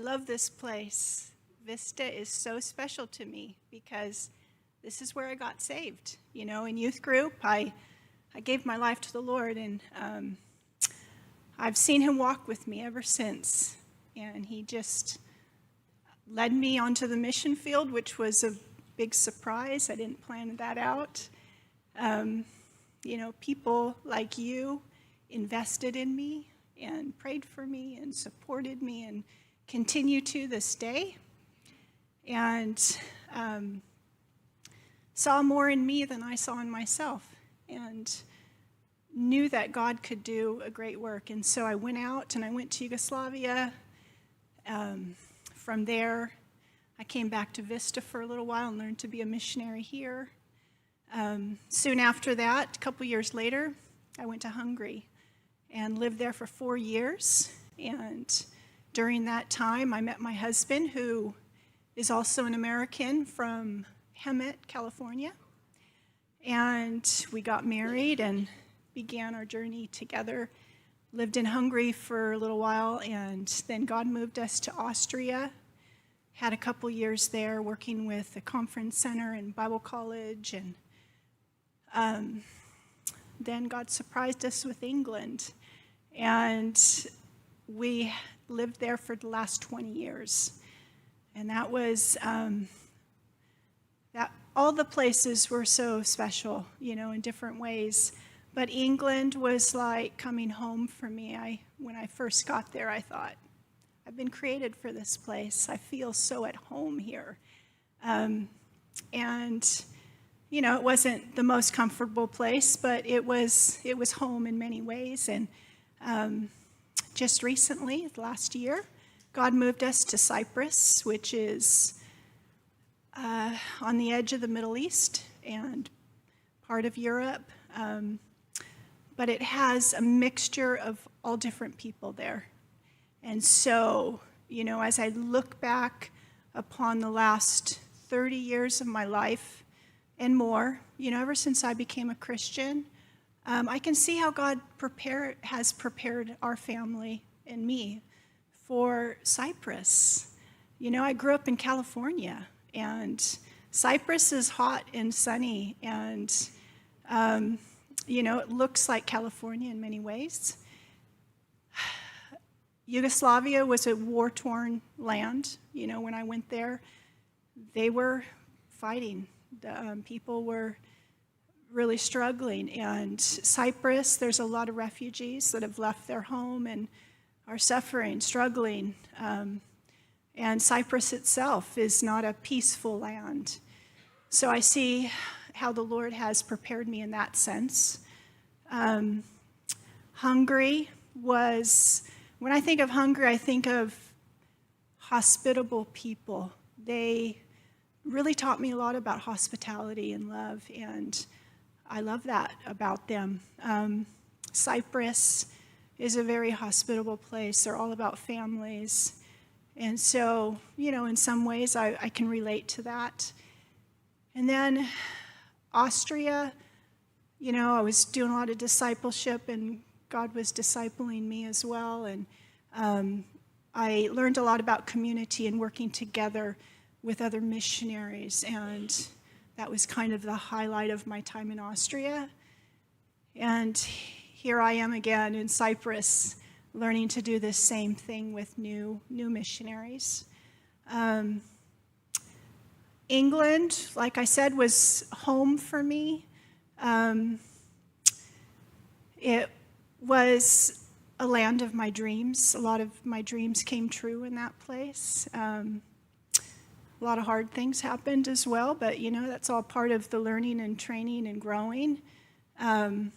love this place. Vista is so special to me because this is where I got saved. You know, in youth group, I gave my life to the Lord, and I've seen him walk with me ever since. And he just led me onto the mission field, which was a big surprise. I didn't plan that out. You know, people like you invested in me and prayed for me and supported me and continue to this day. And saw more in me than I saw in myself, and knew that God could do a great work. And so I went out and I went to Yugoslavia. From there, I came back to Vista for a little while and learned to be a missionary here. Soon after that, a couple years later, I went to Hungary and lived there for 4 years. And during that time, I met my husband, who is also an American from Hemet, California. And we got married and began our journey together. Lived in Hungary for a little while, and then God moved us to Austria. Had a couple years there working with the conference center and Bible college, and then God surprised us with England, and we lived there for the last 20 years. And that was, that all the places were so special, you know, in different ways. But England was like coming home for me. When I first got there, I thought, I've been created for this place. I feel so at home here. And, you know, it wasn't the most comfortable place, but it was home in many ways. And just recently, last year, God moved us to Cyprus, which is on the edge of the Middle East and part of Europe. But it has a mixture of all different people there. And so, you know, as I look back upon the last 30 years of my life and more, you know, ever since I became a Christian, I can see how God has prepared our family and me for Cyprus. You know, I grew up in California, and Cyprus is hot and sunny, and you know, it looks like California in many ways. Yugoslavia was a war-torn land. You know, when I went there, they were fighting. People were really struggling. And Cyprus, there's a lot of refugees that have left their home and are suffering, struggling. And Cyprus itself is not a peaceful land. So I see how the Lord has prepared me in that sense. Hungary was, when I think of Hungary, I think of hospitable people. They really taught me a lot about hospitality and love, and I love that about them. Cyprus is a very hospitable place. They're all about families. And so, you know, in some ways I can relate to that. And then Austria, you know, I was doing a lot of discipleship, and God was discipling me as well. And I learned a lot about community and working together with other missionaries. And that was kind of the highlight of my time in Austria. And here I am again in Cyprus, learning to do the same thing with new missionaries. England, like I said, was home for me. It was a land of my dreams. A lot of my dreams came true in that place. A lot of hard things happened as well, but you know, that's all part of the learning and training and growing. And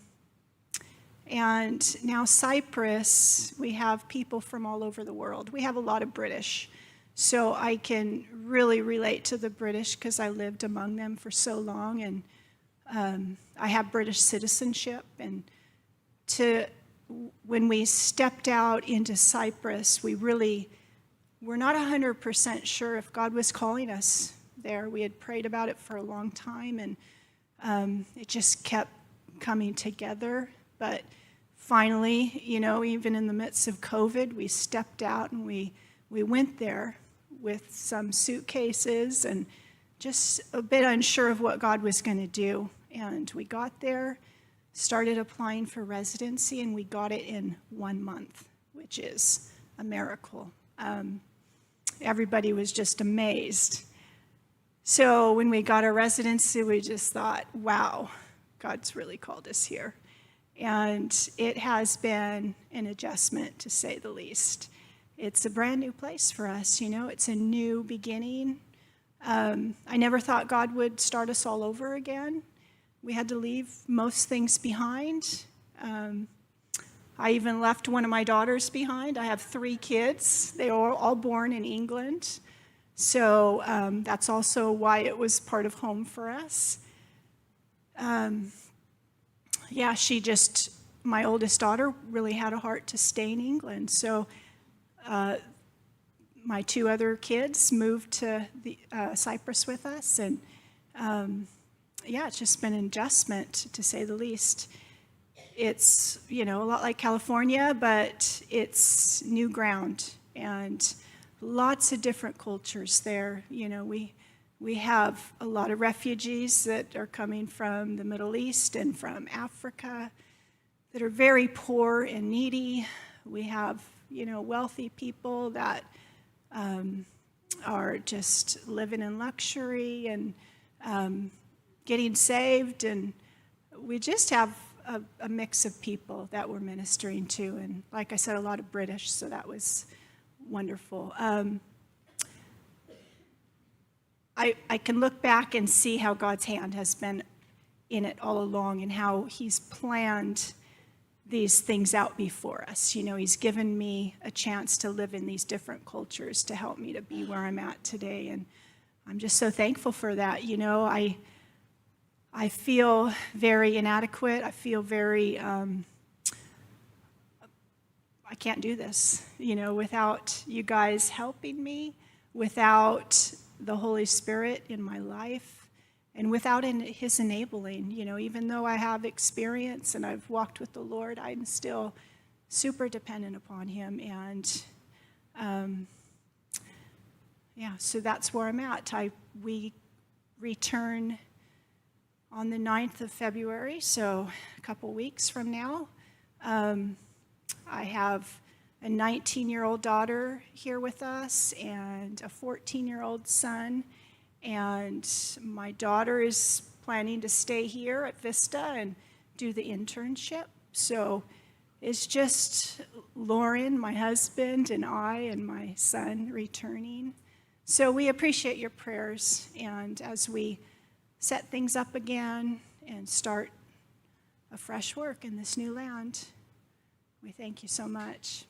now Cyprus, we have people from all over the world. We have a lot of British. So I can really relate to the British because I lived among them for so long, and I have British citizenship. And when we stepped out into Cyprus, we really were not 100% sure if God was calling us there. We had prayed about it for a long time, and it just kept coming together. But finally, you know, even in the midst of COVID, we stepped out and we we went there with some suitcases and just a bit unsure of what God was going to do. And we got there, started applying for residency, and we got it in 1 month, which is a miracle. Everybody was just amazed. So when we got our residency, we just thought, wow, God's really called us here. And it has been an adjustment, to say the least. It's a brand new place for us, it's a new beginning. I never thought God would start us all over again. We had to leave most things behind. I even left one of my daughters behind. I have 3 kids. They were all born in England. So that's also why it was part of home for us. My oldest daughter really had a heart to stay in England. So my 2 other kids moved to Cyprus with us. And it's just been an adjustment, to say the least. It's, a lot like California, but it's new ground and lots of different cultures there. We have a lot of refugees that are coming from the Middle East and from Africa that are very poor and needy. We have, wealthy people that are just living in luxury and getting saved. And we just have a mix of people that we're ministering to. And like I said, a lot of British, so that was wonderful. I can look back and see how God's hand has been in it all along and how he's planned these things out before us. He's given me a chance to live in these different cultures to help me to be where I'm at today. And I'm just so thankful for that. I feel very inadequate. I feel very, I can't do this, without you guys helping me, without the Holy Spirit in my life, and without his enabling. Even though I have experience and I've walked with the Lord, I'm still super dependent upon him. And so that's where I'm at. We return on the 9th of February, so a couple weeks from now. I have a 19-year-old daughter here with us and a 14-year-old son. And my daughter is planning to stay here at Vista and do the internship. So it's just Lauren, my husband, and I and my son returning. So we appreciate your prayers. And as we set things up again and start a fresh work in this new land, we thank you so much.